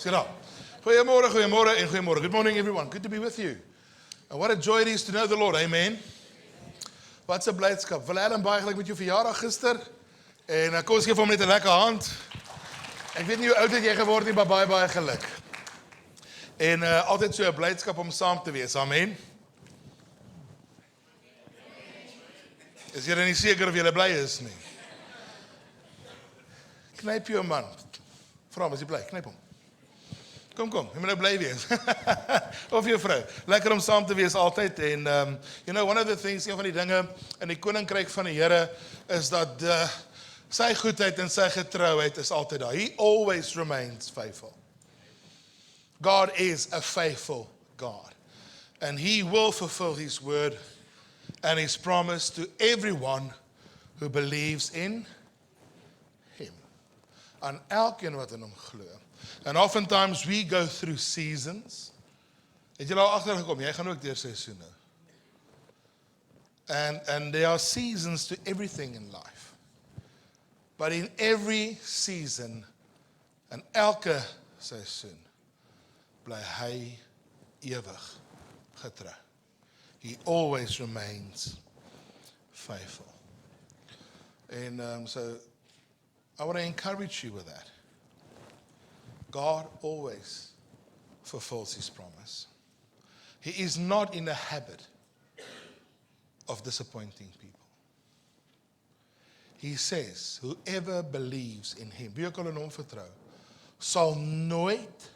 Sit down. Goeiemôre, goeiemôre en goeiemôre. Good morning everyone. Good to be with you. And what a joy it is to know the Lord. Amen. Wat 'n blydskap. Willem baie geluk met jou verjaardag gister. En kom ons gee vir hom net 'n lekker hand. Ek weet nie hoe oud het jy geword nie, maar baie geluk. En altyd so 'n blydskap om saam te wees. Amen. Is jy nie seker of jy bly is nie? Knyp jou man. Vra hom, is jy bly? Knyp hom. Kom, jy moet nou bly wees. Of jou vrou. Lekker om saam te wees altyd. En, one of the things, een van die dinge in die koninkryk van die Here, is dat sy goedheid en sy getrouheid is altyd daar. He always remains faithful. God is a faithful God. And He will fulfill His word and His promise to everyone who believes in Him. Aan elkeen wat in hom glo. And oftentimes we go through seasons. Het jy al agtergekom, jy gaan ook deur seisoene. And there are seasons to everything in life. But in every season, en elke seisoen, bly hy ewig getrou. He always remains faithful. And so I want to encourage you with that. God always fulfills His promise. He is not in the habit of disappointing people. He says, whoever believes in Him, wie ook al in hom vertrou, sal nooit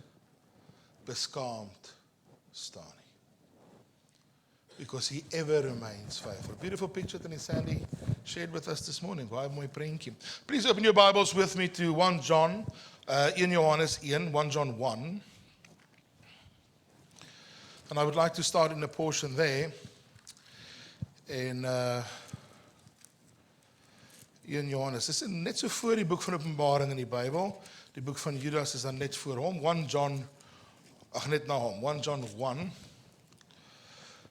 beskaamd staan nie. Because He ever remains faithful. Beautiful picture that Sandy shared with us this morning. Baie mooi prentjie. Please open your Bibles with me to 1 John, 1 Johannes 1 John 1. And I would like to start in a portion there. In 1 Johannes. Dis net so voor die boek van Openbaring in die Bybel. Die boek van Judas is dan net voor hom. 1 John, net na hom. 1 John 1.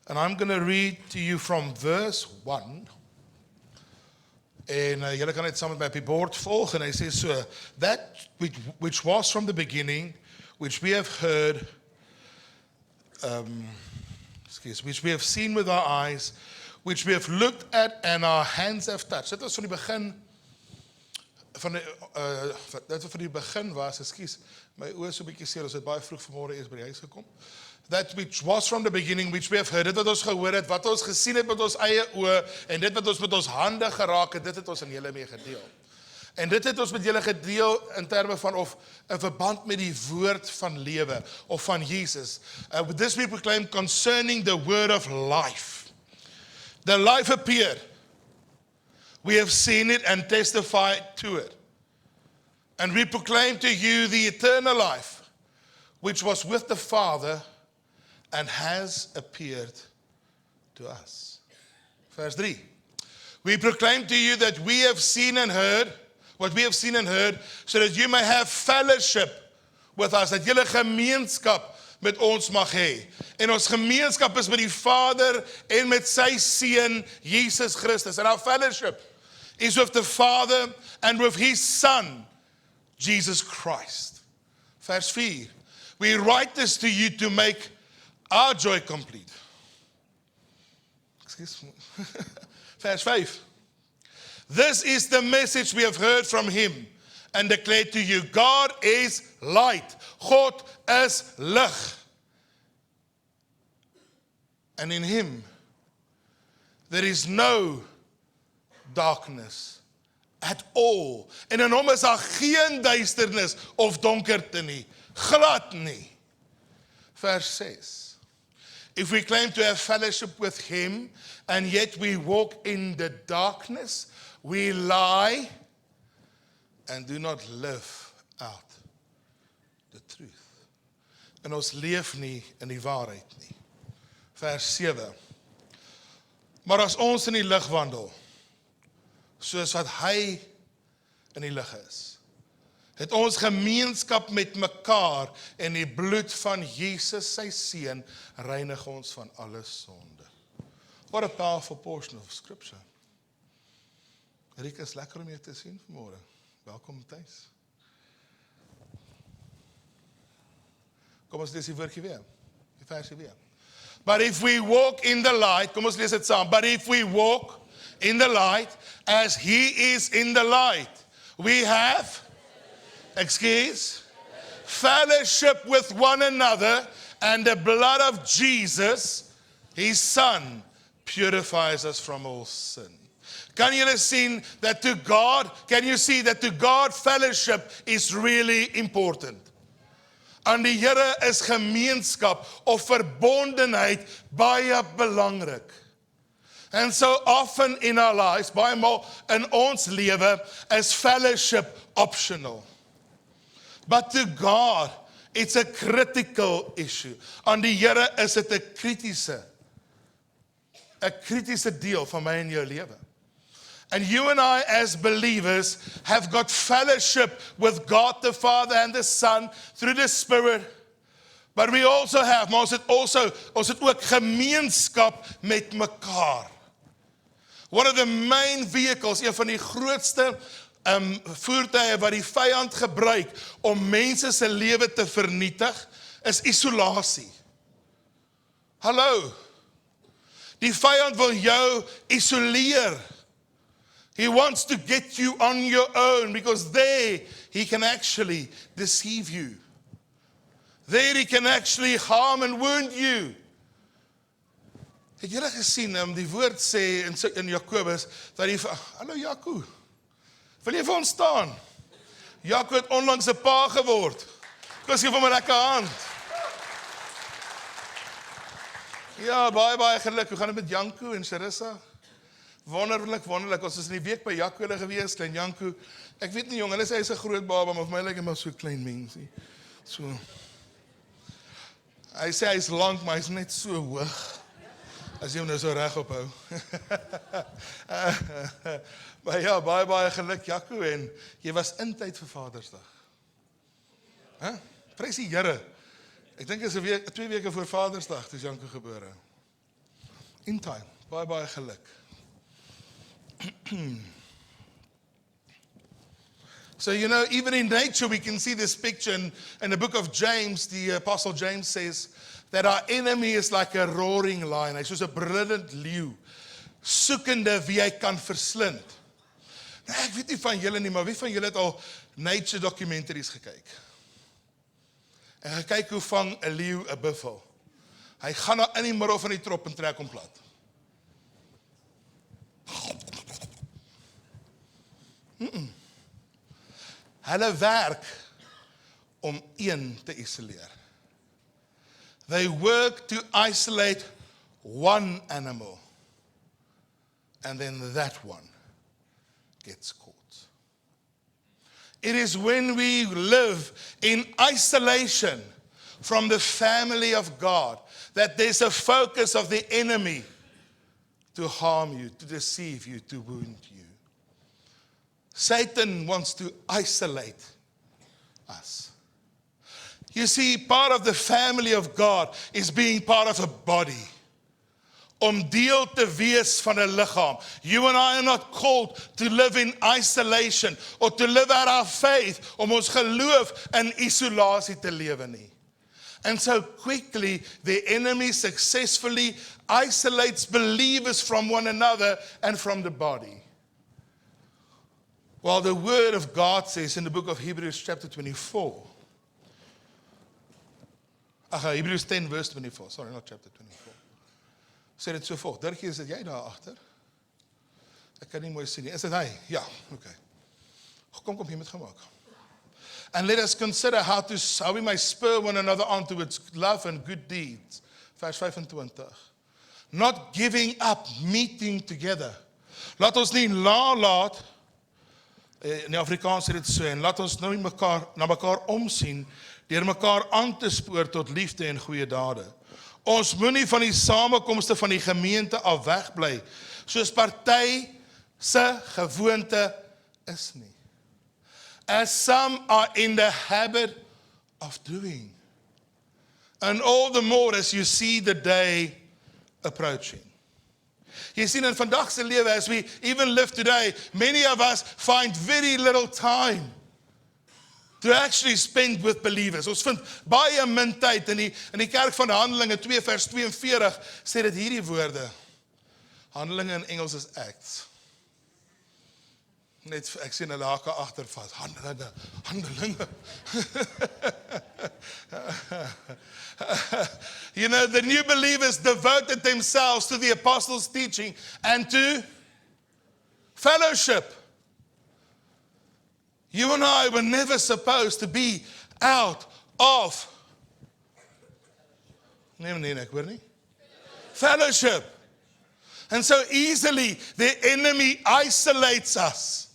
And I'm going to read to you from verse 1. En julle kan net saam met my op die bord volg. En hy sê so, that which was from the beginning, which we have heard, which we have seen with our eyes, which we have looked at and our hands have touched. Dit was van die begin, dat van die begin was, my oor so 'n bietjie seer, ons het baie vroeg vanmôre eers by die huis gekom. That which was from the beginning, which we have heard, dit wat ons gehoor het, wat ons gesien het met ons eie oë, en dit wat ons met ons hande geraak het, dit het ons aan julle mee gedeel. En dit het ons met julle gedeel in terme van of in verband met die woord van lewe, of van Jesus. This we proclaim concerning the word of life. The life appeared. We have seen it and testified to it. And we proclaim to you the eternal life, which was with the Father and has appeared to us. Verse 3. We proclaim to you that we have seen and heard, what we have seen and heard, so that you may have fellowship with us, dat julle gemeenskap met ons mag hê. En ons gemeenskap is met die Vader en met sy Seun Jesus Christus. And our fellowship is with the Father and with His Son, Jesus Christ. Verse 4. We write this to you to make our joy complete. Excuse me. Verse 5. This is the message we have heard from Him and declared to you. God is light. God is lig. And in Him, there is no darkness at all. En in hom is daar geen duisternis of donkerte nie. Glad nie. Verse 6. If we claim to have fellowship with Him, and yet we walk in the darkness, we lie and do not live out the truth. En ons leef nie in die waarheid nie. Vers 7. Maar as ons in die lig wandel, soos wat hy in die lig is, het ons gemeenskap met mekaar en die bloed van Jesus, sy Seun, reinig ons van alle sonde. What a powerful portion of scripture. Rika, is lekker om jou te sien vanmôre. Welkom thuis. Kom ons lees die woordjie weer. Die versie weer. But if we walk in the light, kom ons lees dit saam. But if we walk in the light as he is in the light, we have, fellowship with one another, and the blood of Jesus, his son, purifies us from all sin. Can you see that to God fellowship is really important? Aan die Here is gemeenskap of verbondenheid baie belangrik. And so often in our lives, baie maal in ons lewe, is fellowship optional. But to God, it's a critical issue. Aan die Here is dit 'n kritiese deel van my en jou lewe. And you and I as believers have got fellowship with God the Father and the Son through the Spirit. But we also have, maar ons het ook gemeenskap met mekaar. One of the main vehicles, een van die grootste voertuie wat die vyand gebruik om mense se lewe te vernietig, is isolasie. Hallo. Die vyand wil jou isoleer. He wants to get you on your own because there he can actually deceive you. There he can actually harm and wound you. Het julle gesien, die woord sê in Jakobus, dat hy, hallo Jaco, wil jy vir ons staan? Jaco het onlangs 'n pa geword. Kom gee vir my 'n lekker hand. Ja, baie geluk. Hoe gaan dit met Janko en Charissa? Wonderlik. Ons is in die week by Jaco hulle gewees, klein Janko. Ek weet nie jong, hulle sê hy's 'n groot baba, maar vir my lyk hy maar so klein mensie. So. Hy sê hy's lank, maar hy's net so hoog. As jy hom nou so reg ophou. Maar ja, baie geluk Jaco en jy was in tyd vir Vadersdag. Prys die Here. Ek dink is 2 weke voor Vadersdag toe Janko gebore. In time. Baie geluk. So, even in nature, we can see this picture in the book of James. The Apostle James says that our enemy is like a roaring lion. Hy's soos 'n brullend leeu, soekende wie hy kan verslind. Nou, ek weet nie van julle nie, maar wie van julle het al nature documentaries gekyk? En kyk hoe vang 'n leeu 'n buffel. Hy gaan na in die middel van die trop en trek hom plat. Hulle werk om een te isoleer. They work to isolate one animal. And then that one gets caught. It is when we live in isolation from the family of God that there's a focus of the enemy to harm you, to deceive you, to wound you. Satan wants to isolate us. You see, part of the family of God is being part of a body. Om deel te wees van 'n liggaam. You and I are not called to live in isolation or to live out our faith om ons geloof in isolasie te lewe nie. And so quickly the enemy successfully isolates believers from one another and from the body. While the word of God says in the book of Hebrews chapter 24, Hebrews 10 verse 24, sorry, not chapter 24. Sê dit so voort. Dirkie, is dit jy daar agter? Ek kan nie mooi sien nie. Is dit hy? Ja, okay. Kom, hier met gemaak. And let us consider how we may spur one another on towards love and good deeds. Vers 25. Not giving up meeting together. Laat ons nie laat, in die Afrikaans sê dit so, en laat ons nou na mekaar omsien, deur mekaar aan te spoor tot liefde en goeie dade. Ons moenie van die samekomste van die gemeente af wegbly, soos party se gewoonte is nie. As some are in the habit of doing. And all the more as you see the day approaching. Jy sien in vandag se lewe, as we even live today, many of us find very little time to actually spend with believers. Ons vind baie min tyd in die kerk van Handelinge 2 vers 42 sê dit hierdie woorde. Handelinge in Engels is Acts. Net ek sien hulle hake agter vas. Handelinge. You know, the new believers devoted themselves to the apostles' teaching and to fellowship. You and I were never supposed to be out of fellowship. And so easily the enemy isolates us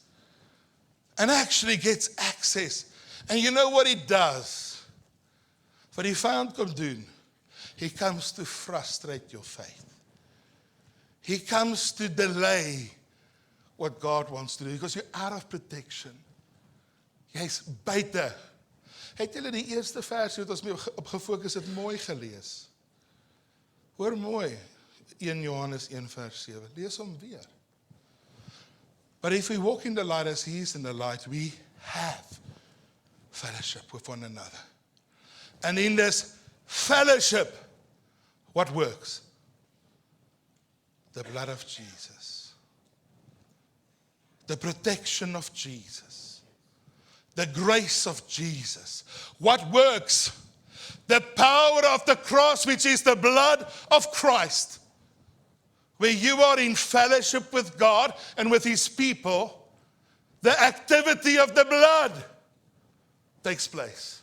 and actually gets access. And you know what he does? Wat die vyand kom doen, he comes to frustrate your faith. He comes to delay what God wants to do because you're out of protection. Jy's buite. Het julle die eerste vers wat ons mee op gefokus het mooi gelees? Hoor mooi, 1 Johannes 1 vers 7. Lees hom weer. But if we walk in the light as he is in the light, we have fellowship with one another. And in this fellowship, what works? The blood of Jesus. The protection of Jesus. The grace of Jesus. What works? The power of the cross, which is the blood of Christ. Where you are in fellowship with God and with his people, the activity of the blood takes place.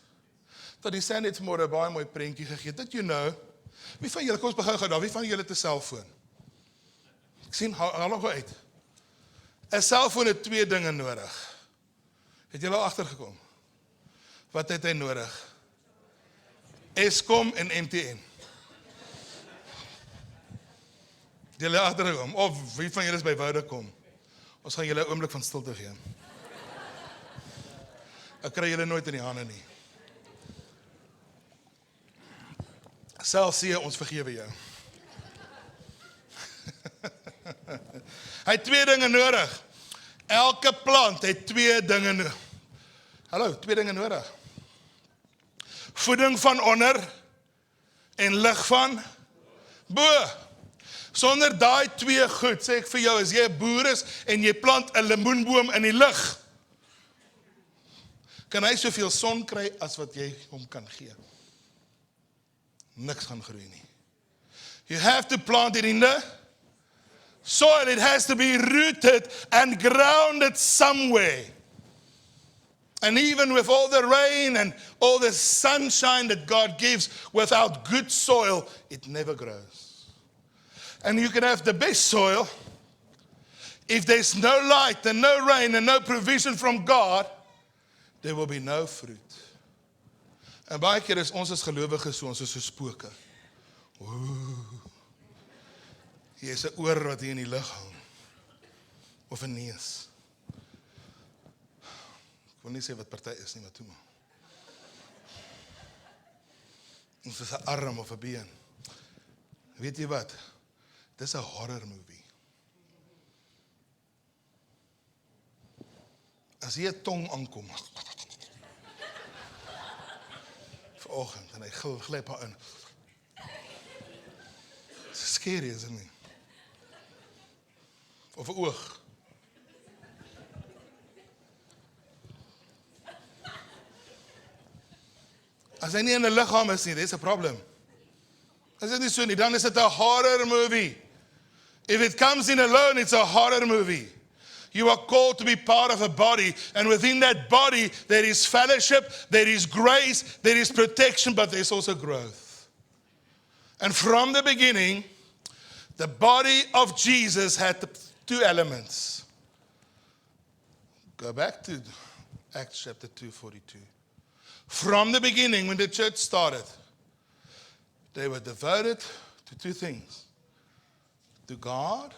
Dat die sê net môre baie mooi prentjie gegee. Did you know? Wie van julle, kom ons begin gou daar, wie van julle het 'n selfoon? Ek sien, haal hom uit. 'n Selfoon het 2 dinge nodig. Het julle al agtergekom? Wat het hy nodig? Eskom en MTN. Julle agtergekom, of wie van julle is by Vodacom? Ons gaan julle 'n oomblik van stilte gee. Ek kry julle nooit in die hande nie. Selfs sê ons vergewe jou. Hy het 2 dinge nodig. Elke plant het 2 dinge nodig. Hallo, 2 dinge nodig. Voeding van onder en lig van bo. Sonder daai 2 goed, sê ek vir jou, as jy 'n boer is en jy plant 'n lemoenboom in die lug, kan hy soveel son kry as wat jy hom kan gee. Niks gaan groei nie. You have to plant it in the soil. It has to be rooted and grounded somewhere. And even with all the rain and all the sunshine that God gives, without good soil, it never grows. And you can have the best soil. If there's no light and no rain and no provision from God, there will be no fruit. En baie keer is ons as gelowiges so, ons is so spooke. Jy is 'n oor wat hier in die lug hang. Of 'n neus. Ek wil nie sê wat party is nie, maar toe maar. Ons is 'n arm of 'n been. Weet jy wat? Dis 'n horror movie. As jy 'n tong aankom, vanoggend, en hy glip haar in. It's scary, isn't it? Of 'n oog. As hy nie in 'n liggaam is nie, there's a problem. As dit nie so nie, dan is dit 'n horror movie. If it comes in alone, it's a horror movie. You are called to be part of a body, and within that body, there is fellowship, there is grace, there is protection, but there's also growth. And from the beginning, the body of Jesus had the 2 elements. Go back to Acts chapter 2:42. From the beginning, when the church started, they were devoted to 2 things. To God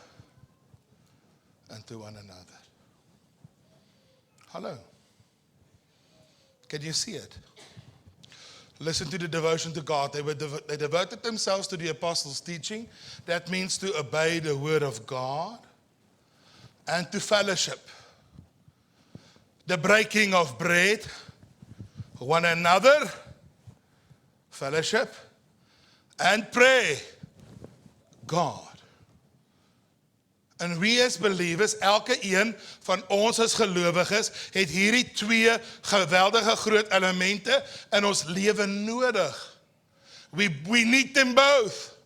and to one another. Hello. Can you see it? Listen to the devotion to God. They devoted themselves to the apostles' teaching. That means to obey the word of God and to fellowship. The breaking of bread one another, fellowship, and pray. God. En wie as believers, elke een van ons as gelowiges, het hierdie twee geweldige groot elemente in ons lewe nodig. We need them both.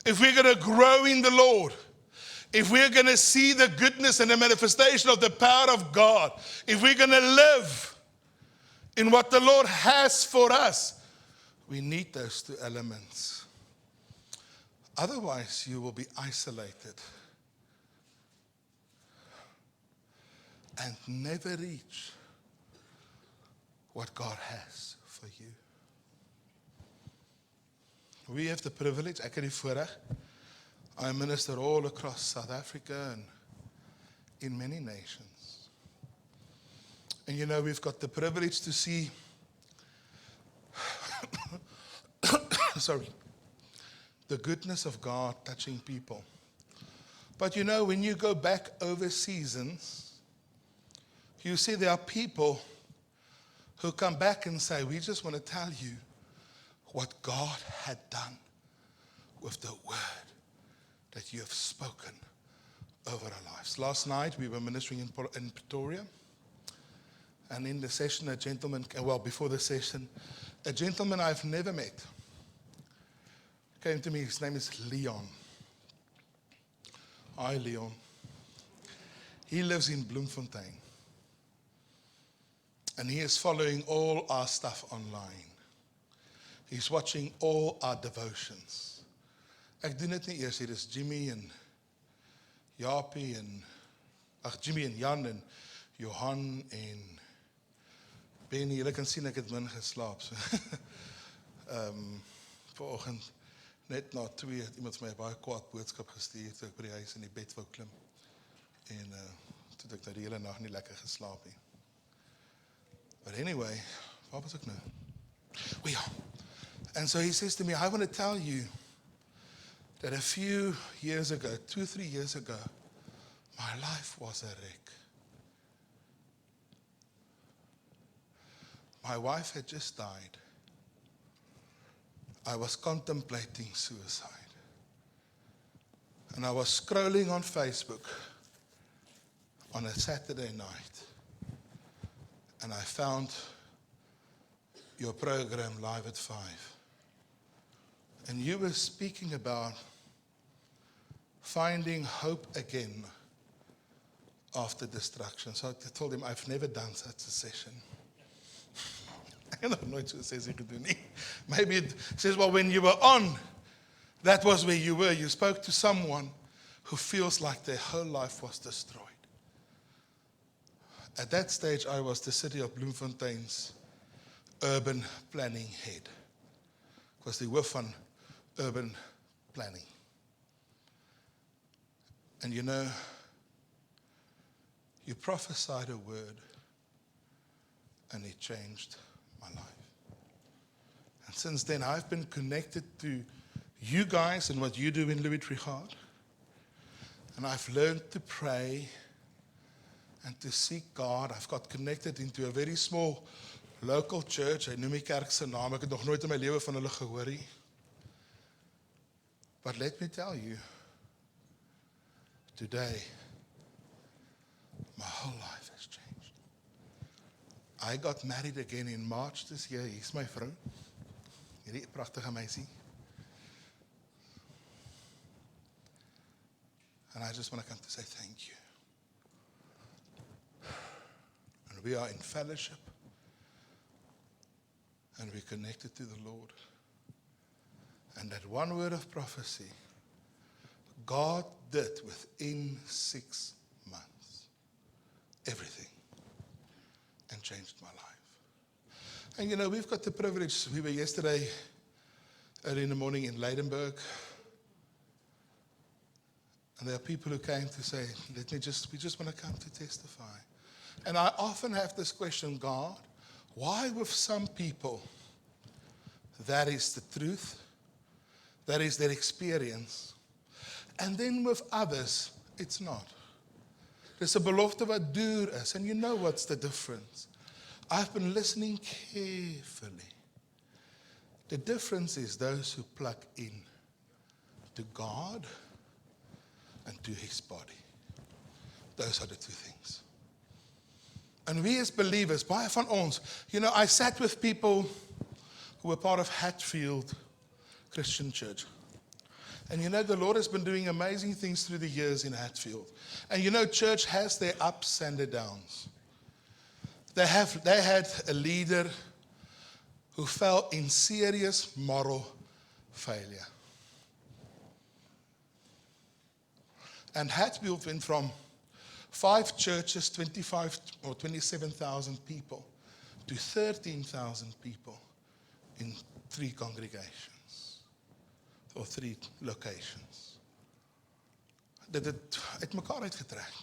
If we're going to grow in the Lord, if we're going to see the goodness and the manifestation of the power of God, if we're going to live in what the Lord has for us, we need those two elements. Otherwise, you will be isolated and never reach what God has for you. We have the privilege, ek het die voorreg, I minister all across South Africa and in many nations. And you know, we've got the privilege to see, the goodness of God touching people. But you know, when you go back over seasons, you see there are people who come back and say, we just want to tell you what God had done with the word that you have spoken over our lives. Last night, we were ministering in Pretoria. And in the session, before the session, a gentleman I've never met came to me. His name is Leon. Hi, Leon. He lives in Bloemfontein. And he is following all our stuff online. He's watching all our devotions. Ek doen dit nie eers, hier is Jimmy en Japie en Jimmy en Jan en Johan en Benny. Julle kan sien ek het min geslaap. So. Vanoggend net na 2 het iemand my 'n baie kwaad boodskap gestuur toe ek by die huis in die bed wou klim. En toe het ek die hele nag nie lekker geslaap nie. But anyway, waar was ek nou? Oh ja. And so he says to me, I want to tell you that a few years ago, 2-3 years ago, my life was a wreck. My wife had just died. I was contemplating suicide. And I was scrolling on Facebook on a Saturday night. And I found your program live at 5. And you were speaking about finding hope again after destruction. So I told him, I've never done such a session. Ek het nog nooit so 'n sessie gedoen nie. Maybe it says, well, when you were on, that was where you were. You spoke to someone who feels like their whole life was destroyed. At that stage, I was the city of Bloemfontein's urban planning head. Ek was die hoof van urban planning. And you know, you prophesied a word and it changed my life. And since then, I've been connected to you guys and what you do in Louis Trichardt. And I've learned to pray and to seek God. I've got connected into a very small local church. Hy noem die kerk se naam. Ek het nog nooit in my lewe van hulle gehoor nie. But let me tell you, today, my whole life has changed. I got married again in March this year. Hier's my vrou. Hierdie pragtige meisie. And I just want to come to say thank you. And we are in fellowship. And we're connected to the Lord. And that one word of prophecy, God did within 6 months everything and changed my life. And you know, we've got the privilege. We were yesterday early in the morning in Leidenburg. And there are people who came to say, we just want to come to testify. And I often have this question, God, why with some people, that is the truth, that is their experience, and then with others, it's not. There's a belofte wat duur is, and you know what's the difference. I've been listening carefully. The difference is those who plug in to God and to His body. Those are the two things. And we as believers, baie van ons, I sat with people who were part of Hatfield Christian Church. And the Lord has been doing amazing things through the years in Hatfield. And church has their ups and their downs. They had a leader who fell in serious moral failure. And Hatfield went from 5 churches, 25 or 27,000 people, to 13,000 people in 3 congregations or 3 locations. Dit het uit mekaar uitgetrek.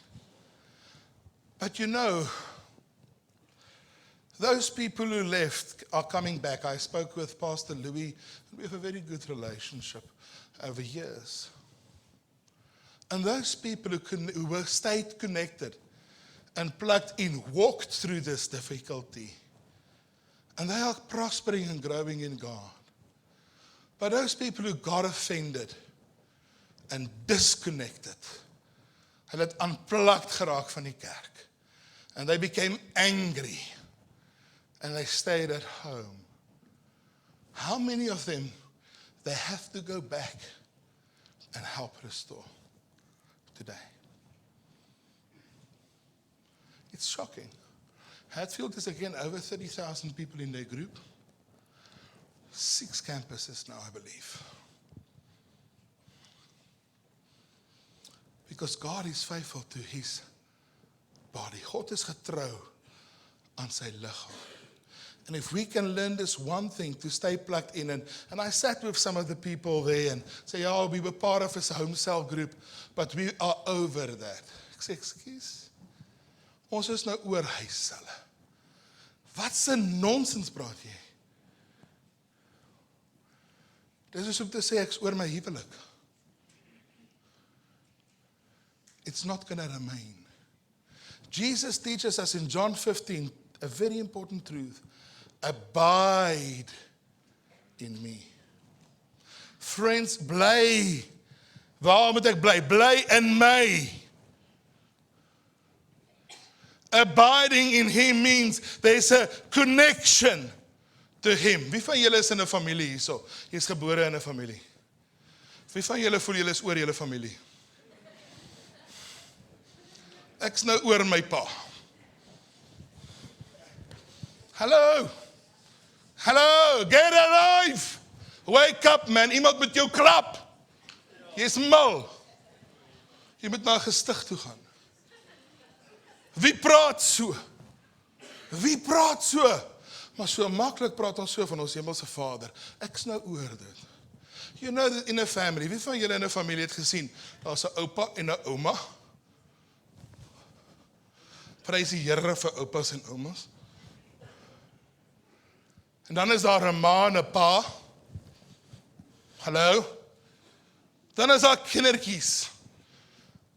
But those people who left are coming back. I spoke with Pastor Louis, and we have a very good relationship over years. And those people who were stayed connected and plugged in, walked through this difficulty. And they are prospering and growing in God. But those people who got offended and disconnected, hulle het unplugged geraak van die kerk. And they became angry. And they stayed at home. How many of them, they have to go back and help restore today? It's shocking. Hatfield is again over 30,000 people in their group. 6 campuses now, I believe. Because God is faithful to His body. God is getrou aan sy liggaam. And if we can learn this one thing, to stay plugged in, and I sat with some of the people there and say, we were part of a home cell group, but we are over that. Ek sê, excuse, ons is nou oor huiscelle. Wat 'n nonsens praat jy? Dis is om te sê, ek is oor my huwelik. It's not going to remain. Jesus teaches us in John 15 a very important truth. Abide in me. Friends, bly. Waar moet ek bly? Bly in my. Abiding in Him means there's a connection to Him. Wie van julle is in 'n familie hierso? Jy is gebore in 'n familie. Wie van julle voel julle is oor julle familie? Ek's nou oor my pa. Hallo, get alive. Wake up man, iemand moet jou klap. Jy's mal. Jy moet na 'n gestig toe gaan. Wie praat so? Wie praat so? Maar so maklik praat ons so van ons hemelse Vader. Ek's nou oor dit. You know that in a family, wie van julle in 'n familie het gesien, daar's 'n oupa en 'n ouma. Prys die Here vir oupas en oumas. En dan is daar 'n ma en 'n pa. Hallo? Dan is daar kindertjies.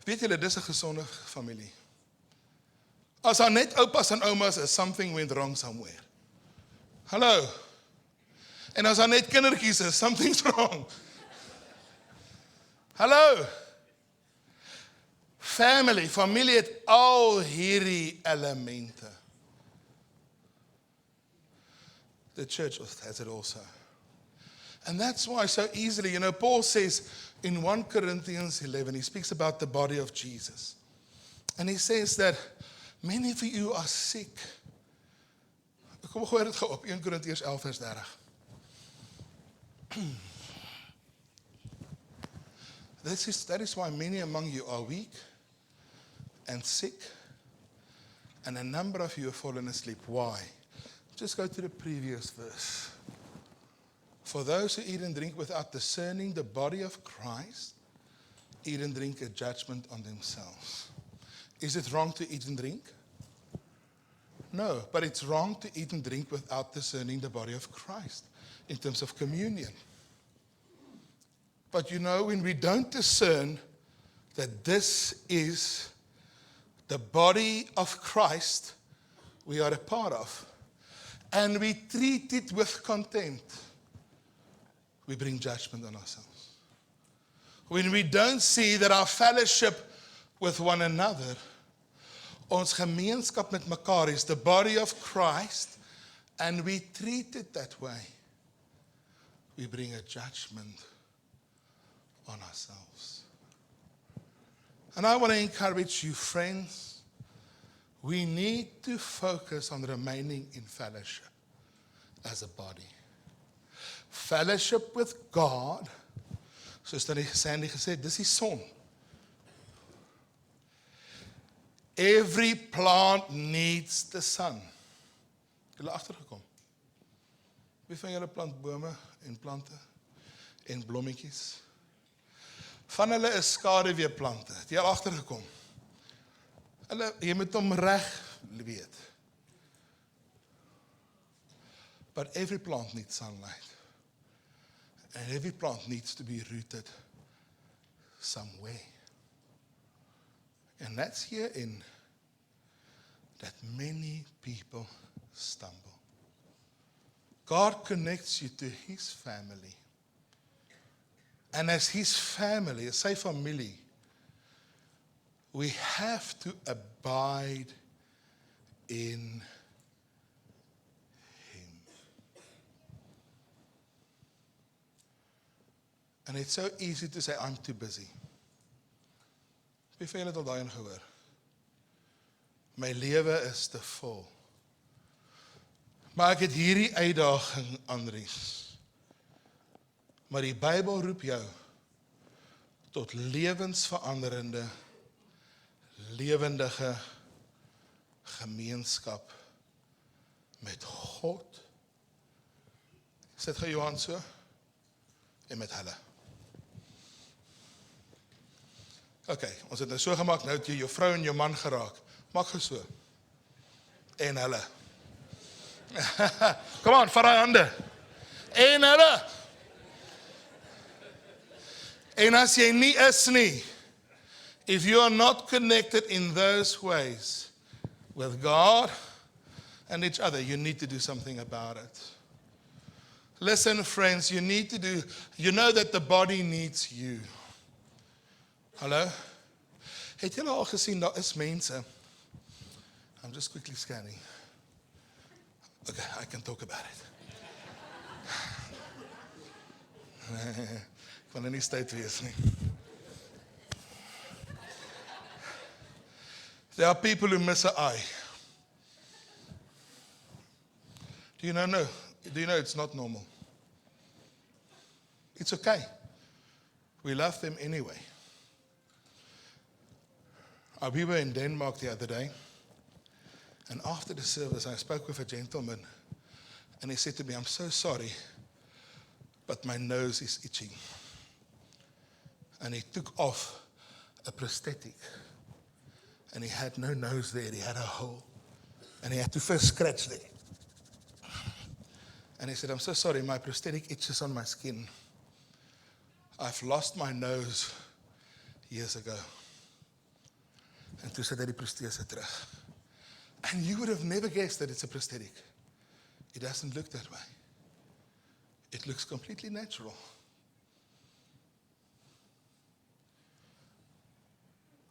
Weet julle, dis 'n gesonde familie. As daar net oupas en oumas is, something went wrong somewhere. Hallo? En as daar net kindertjies is, something's wrong. Hallo? Familie het al hierdie elemente. The church has it also. And that's why so easily, Paul says in 1 Corinthians 11, he speaks about the body of Jesus. And he says that many of you are sick. Kom gooi dit gou op 1 Korintiërs 11 vers 30. That is why many among you are weak and sick, and a number of you have fallen asleep. Why? Just go to the previous verse. For those who eat and drink without discerning the body of Christ, eat and drink a judgment on themselves. Is it wrong to eat and drink? No, but it's wrong to eat and drink without discerning the body of Christ in terms of communion. But when we don't discern that this is the body of Christ we are a part of, and we treat it with contempt, we bring judgment on ourselves. When we don't see that our fellowship with one another, ons gemeenskap met mekaar is the body of Christ, and we treat it that way, we bring a judgment on ourselves. And I want to encourage you, friends, we need to focus on remaining in fellowship as a body. Fellowship with God, soos Sandy gesê, dis die son. Every plant needs the sun. Julle agtergekom. Wie van julle plant bome en plante en blommetjies? Van hulle is skaduweeplante. Het jy al agtergekom? Jy moet hom reg weet. But every plant needs sunlight. And every plant needs to be rooted somewhere. And that's herein that many people stumble. God connects you to His family. And as His family, as sy familie, we have to abide in Him. And it's so easy to say, I'm too busy. Wie van julle het al daarin gehoor? My lewe is te vol. Maar ek het hierdie uitdaging, Andries. Maar die Bybel roep jou tot lewensveranderende, lewendige gemeenskap met God. Sit jy Johan so? En met hulle. Okay, ons het nou so gemaak, nou het jy jou vrou en jou man geraak. Maak jy so. En hulle. Kom aan, vat die hande. En hulle. En as jy nie is nie, if you are not connected in those ways with God and each other, you need to do something about it. Listen, friends, you know that the body needs you. Hallo? Het julle al gesien, daar is mense. I'm just quickly scanning. Okay, I can talk about it. Ek wil nie tyd wees nie. There are people who miss an eye. Do you know it's not normal? It's okay. We love them anyway. We were in Denmark the other day, and after the service I spoke with a gentleman, and he said to me, I'm so sorry, but my nose is itching. And he took off a prosthetic, and he had no nose there, he had a hole, and he had to first scratch there. And he said, I'm so sorry, my prosthetic itches on my skin. I've lost my nose years ago. En toe sit hy die prosthese terug. And you would have never guessed that it's a prosthetic. It doesn't look that way. It looks completely natural.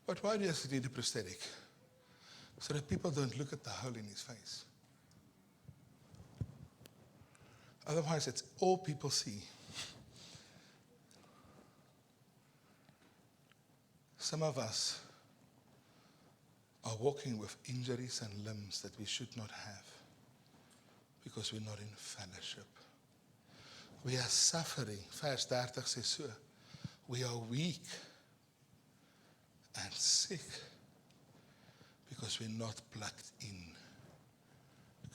But why does he need a prosthetic? So that people don't look at the hole in his face. Otherwise, it's all people see. Some of us are walking with injuries and limbs that we should not have because we're not in fellowship. We are suffering. Vers 30 sê so. We are weak and sick because we're not plugged in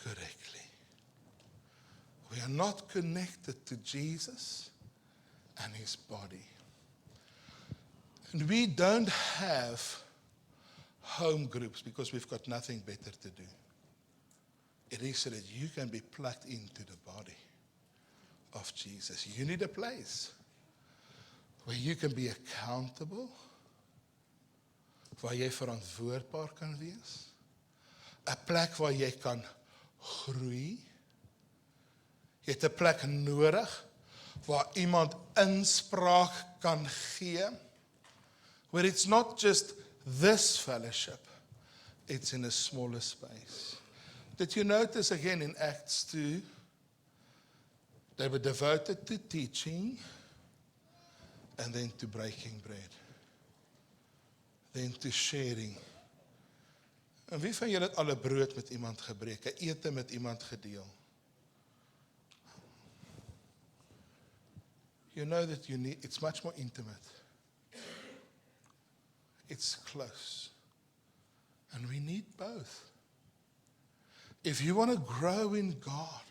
correctly. We are not connected to Jesus and His body. And we don't have home groups because we've got nothing better to do. It is so that you can be plugged into the body of Jesus. You need a place where you can be accountable, waar jy verantwoordbaar kan wees, 'n plek waar jy kan groei, Jy het 'n plek nodig waar iemand inspraak kan gee, where it's not just this fellowship, it's in a smaller space. Did you notice again in Acts 2, they were devoted to teaching and then to breaking bread, then to sharing. En wie van julle het al 'n brood met iemand gebreek, 'n ete met iemand gedeel? You know that it's much more intimate. It's close. And we need both. If you want to grow in God,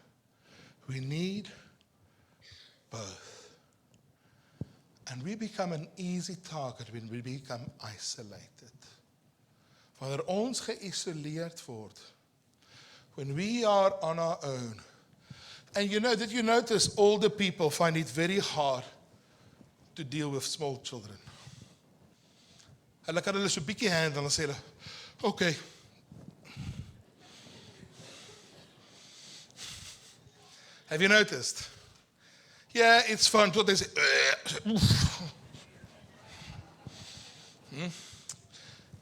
we need both. And we become an easy target when we become isolated. Wanneer ons geïsoleerd word, when we are on our own. And did you notice older people find it very hard to deal with small children? Hulle kan hulle so 'n bietjie handle en dan sê hulle, okay. Have you noticed? Yeah, it's fun. What they say,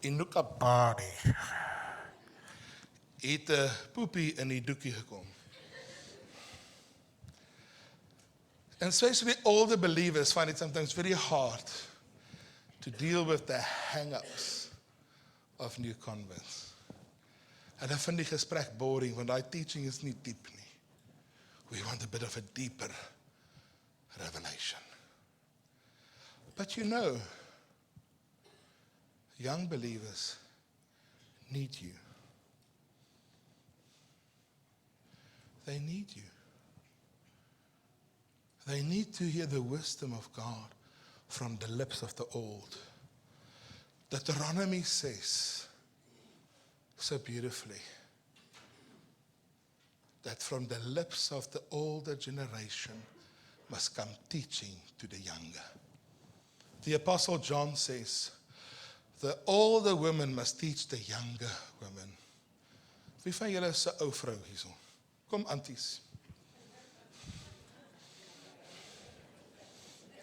Inuka body. Het 'n poepie in die doekie gekom. And especially older believers find it sometimes very hard to deal with the hang-ups of new converts. And I find die gesprek boring, want die teaching is nie diep nie. We want a bit of a deeper revelation. But young believers need you. They need you. They need to hear the wisdom of God from the lips of the old. Deuteronomy says so beautifully that from the lips of the older generation must come teaching to the younger. The Apostle John says, the older women must teach the younger women. Wie van julle is 'n ou vrou hierso? Kom aunties.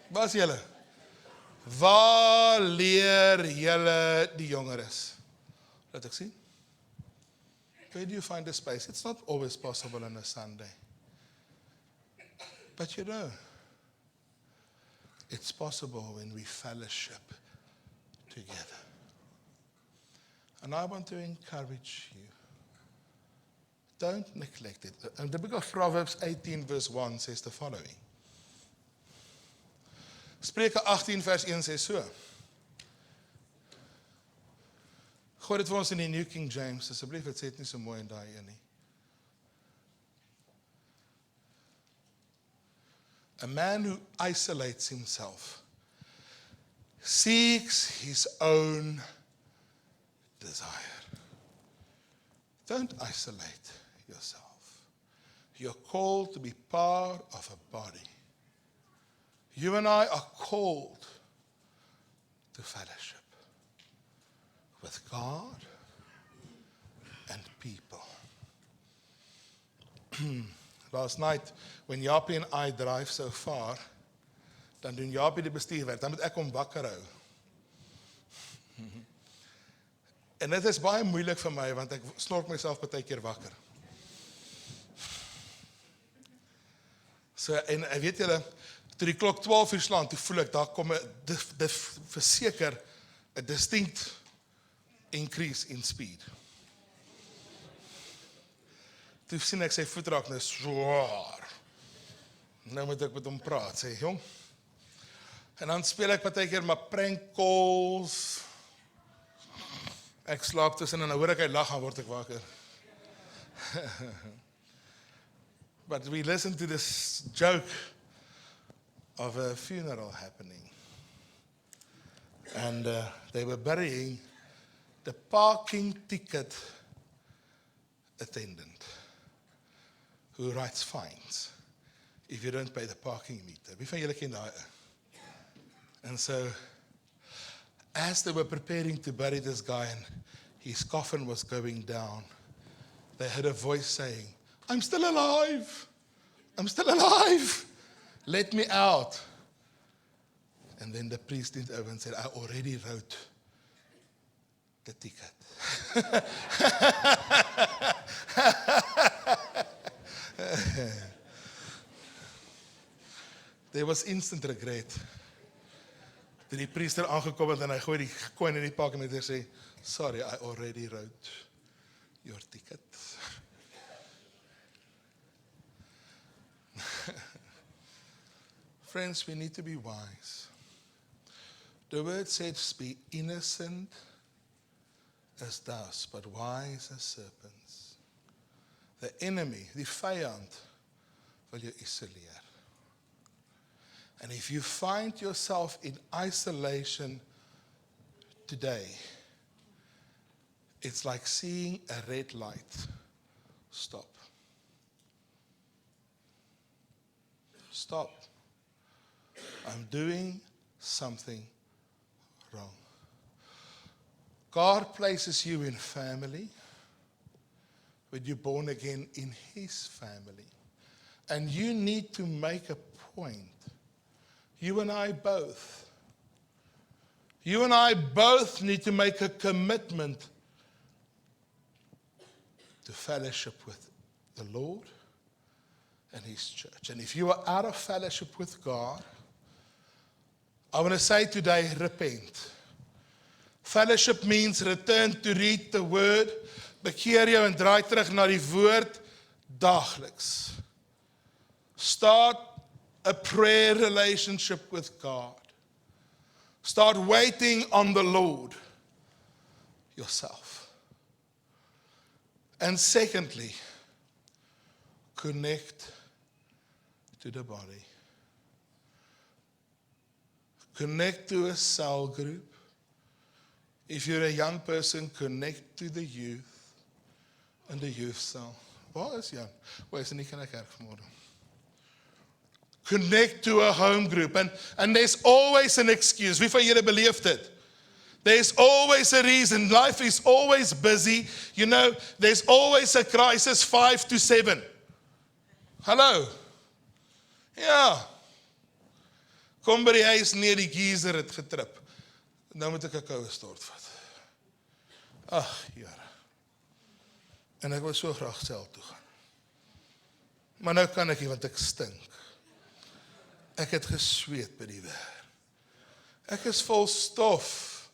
Waar is julle? Waar leer julle die jongeres? Laat ek sien. Where do you find a space? It's not always possible on a Sunday. But it's possible when we fellowship together. And I want to encourage you. Don't neglect it. And the book of Proverbs 18 verse 1 says the following. Spreuke 18 vers 1 sê so. Gooi dit vir ons in die New King James, asseblief, dit sê dit nie so mooi in daai een nie. A man who isolates himself seeks his own desire. Don't isolate yourself. You're called to be part of a body. You and I are called to fellowship with God and people. Last night, when Japie and I drive so far, dan doen Japie die bestuurwerk, dan moet ek hom wakker hou. En dit is baie moeilik vir my, want ek snork myself baie keer wakker. So, en weet julle, toe die klok 12 uur slaan, toe voel ek, daar kom verseker, a distinct increase in speed. Toe sien ek sy voet raak nou zwaar. Nou moet ek met hom praat, sê jong. En dan speel ek baie keer maar prank calls. Ek slaap tussen en dan hoor ek hy lag en word ek wakker. But we listened to this joke of a funeral happening. And they were burying the parking ticket attendant who writes fines if you don't pay the parking meter. Wie van julle ken daai? And so, as they were preparing to bury this guy and his coffin was going down, they heard a voice saying, I'm still alive. I'm still alive. Let me out. And then the priest leaned over and said, I already wrote the ticket. There was instant regret. Toe die priester aangekom het en hy gooi die coin in die pak en hy sê, sorry, I already wrote your ticket. Friends, we need to be wise. The word says, be innocent as doves, but wise as serpents. The enemy, die vyand, wil jou isoleer. And if you find yourself in isolation today, it's like seeing a red light. Stop. Stop. I'm doing something wrong. God places you in family, when you're born again in His family. And you need to make a point. You and I both. You and I both need to make a commitment to fellowship with the Lord and His church. And if you are out of fellowship with God, I want to say today, repent. Fellowship means return to read the word, bekeer jou en draai terug na die woord daagliks. Start a prayer relationship with God. Start waiting on the Lord yourself. And secondly, connect to the body. Connect to a cell group. If you're a young person, connect to the youth and the youth cell. Waar is Jan? Waar is hy nie in die kerk vanmorgen? Connect to a home group. And there's always an excuse. Wie van julle beleef dit? There's always a reason. Life is always busy. You know, there's always a crisis 5 to 7. Hallo? Ja. Kom by die huis, nee, die geyser het getrip. Nou moet ek 'n koue stort vat. Ag, Here. En ek wil so graag self toe gaan. Maar nou kan ek nie, want ek stink. Ek het gesweet by die werk. Ek is vol stof.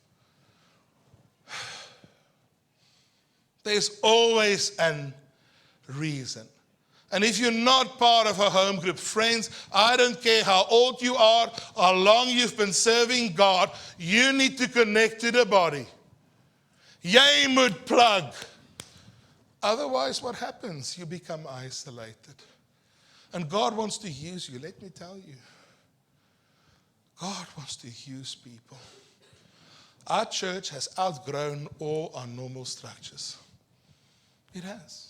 There's always a reason. And if you're not part of a home group, friends, I don't care how old you are, how long you've been serving God, you need to connect to the body. Jy moet plug. Otherwise, what happens? You become isolated. And God wants to use you, let me tell you. God wants to use people. Our church has outgrown all our normal structures. It has.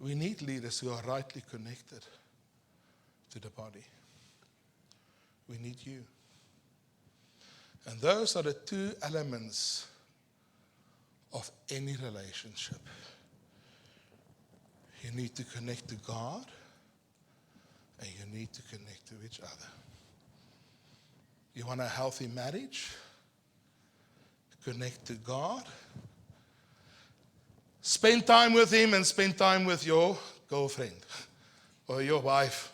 We need leaders who are rightly connected to the body. We need you. And those are the two elements of any relationship. You need to connect to God, and you need to connect to each other. You want a healthy marriage? Connect to God. Spend time with Him and spend time with your girlfriend or your wife.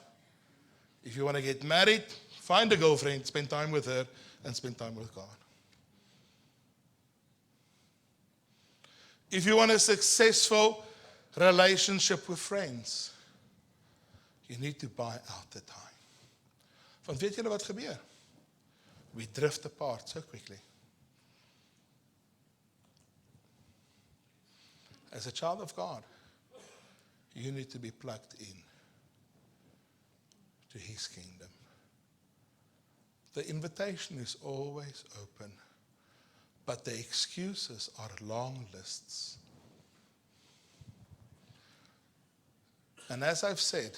If you want to get married, find a girlfriend, spend time with her, and spend time with God. If you want a successful relationship with friends, you need to buy out the time. Want weet julle wat gebeur? We drift apart so quickly. As a child of God, you need to be plugged in to His kingdom. The invitation is always open, but the excuses are long lists. And as I've said,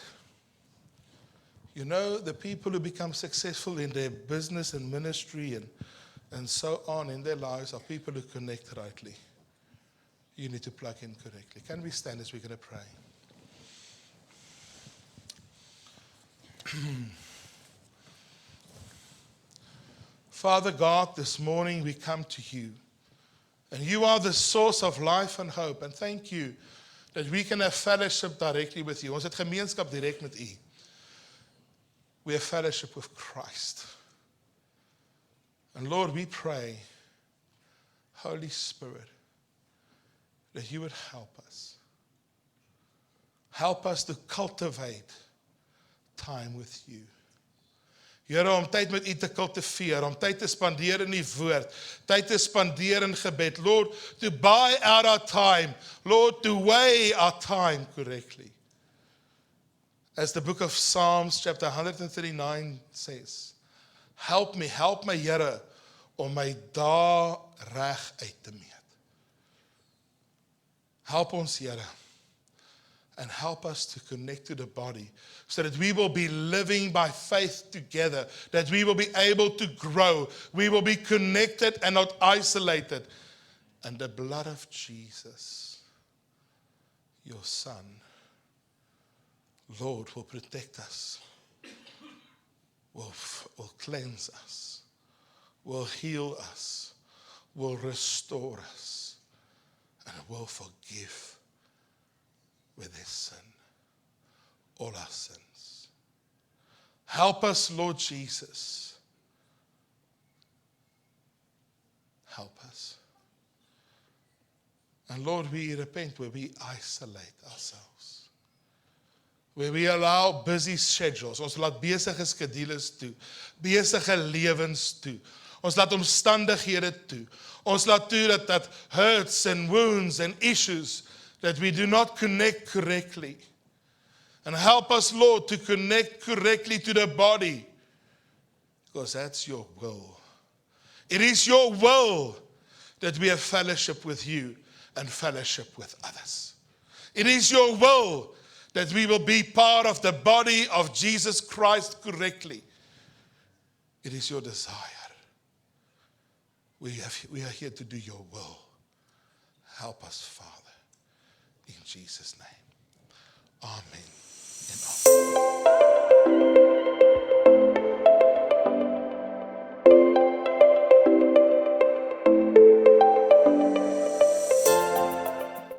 you know, the people who become successful in their business and ministry and so on in their lives are people who connect rightly. You need to plug in correctly. Can we stand as we're going to pray? Father God, this morning we come to you. And you are the source of life and hope. And thank you that we can have fellowship directly with you. Ons het gemeenskap direk met u. We have fellowship with Christ. And Lord, we pray, Holy Spirit, that you would help us. Help us to cultivate time with you. Here, om tyd met u te cultiveer, om tyd te spandeer in die woord, tyd te spandeer in gebed. Lord, to buy out our time. Lord, to weigh our time correctly. As the book of Psalms, chapter 139 says, help me, Here, om my dae reg uit te meet. Help ons, Here, and help us to connect to the body so that we will be living by faith together, that we will be able to grow, we will be connected and not isolated. And the blood of Jesus, your Son, Lord, will protect us, will cleanse us, will heal us, will restore us, and will forgive with his sin, all our sins. Help us, Lord Jesus. Help us. And Lord, we repent where we isolate ourselves, where we allow busy schedules, ons laat besige skedules toe, besige lewens toe, ons laat omstandighede toe, ons laat toe dat hurts and wounds and issues, that we do not connect correctly. And help us, Lord, to connect correctly to the body, because that's your will. It is your will that we have fellowship with you and fellowship with others. It is your will that we will be part of the body of Jesus Christ correctly. It is your desire. We are here to do your will. Help us, Father, in Jesus' name.